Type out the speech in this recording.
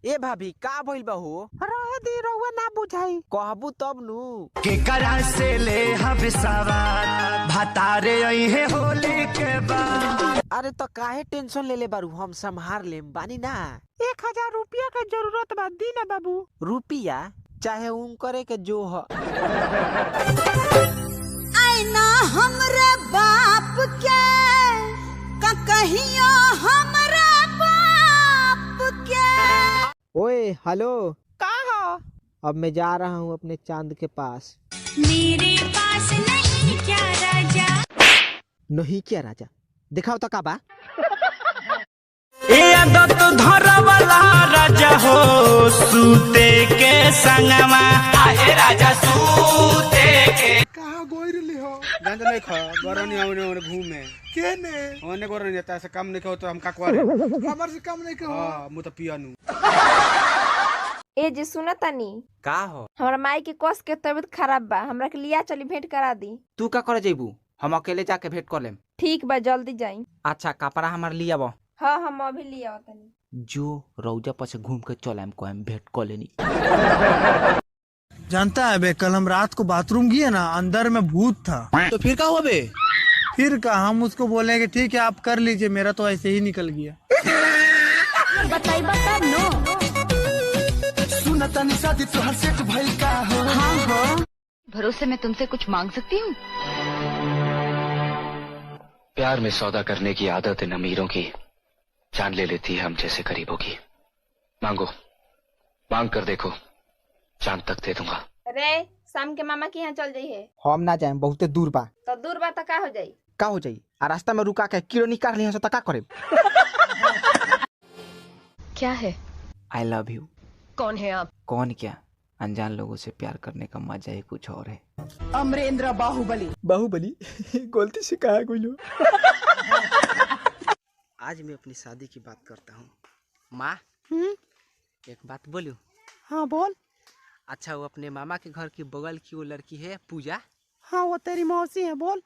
ए भाभी का भइल बा हो? रहे दी रउआ ना बुझाई कहबू तब नु। केकरा से ले हम सवार भतारे है होली के बाद। अरे तो काहे टेंशन ले ले बारू, हम संभार लेम बानी ना। 1000 रुपया के जरूरत बा, दी ना बाबू। रुपिया चाहे उन करे के जो ह। आईना हमरे बाप के का कहियो हमरे बाप के। ओए हेलो, का हो? अब मैं जा रहा हूँ अपने चांद के पास। मेरे पास नहीं क्या राजा। नहीं क्या राजा, दिखाओ तो का बा। ए आदत धरा वाला राजा हो सूते के संगमा। आहे राजा सूते के कहाँ गोइरली हो गंज नहीं खा गरनी आउने ओने घूमे केने ओने गरनी जाता से काम नहीं खाओ तो हम का करे हमर से काम नहीं खाओ। हां मु तो पियानु। ए जी सुना तनी, का हो? हमारा माई के कस के तबीयत खराब बा, हमरा के लिया चली भेंट करा दी। तू का करे जेबू? हम अकेले जाके भेंट कर लेम। ठीक बा, जल्दी जाई। अच्छा कपड़ा हमार लिया बा। हाँ हम अभी लिया तनी। जो रौजा पर से घूम के चलाम को हम भेंट कर लेनी। जानता है बे, कल हम रात को बाथरूम गए ना, अंदर में भूत था। तो फिर का हुआ बे? फिर का हम उसको बोले कि ठीक है आप कर लीजिए, मेरा तो ऐसे ही निकल गया। बताई बता नो। सुनता नहीं शादी तो हर सेट भइल का हो। हाँ हो। भरोसे मैं तुमसे कुछ मांग सकती हूँ? प्यार में सौदा करने की आदत इन अमीरों की जान ले लेती है हम जैसे गरीबों की। मांगो, मांग कर देखो, चांद तक दे दूंगा। अरे शाम के मामा के यहाँ चल जाई है। हम ना जाए, बहुत दूर बा। तो दूर बा तो का हो जाई? का हो जाई? आ रास्ता में रुका के कीड़ो निकाल लिया तो का करे? क्या है? I love you. कौन है आप? कौन क्या, अनजान लोगों से प्यार करने का मजा ही कुछ और है। अमरेंद्र बाहुबली। बाहुबली गलती से कहा कोई। आज मैं अपनी शादी की बात करता हूँ। माँ एक बात बोलूं? हाँ बोल। अच्छा वो अपने मामा के घर की बगल की वो लड़की है पूजा। हाँ वो तेरी मौसी है, बोल।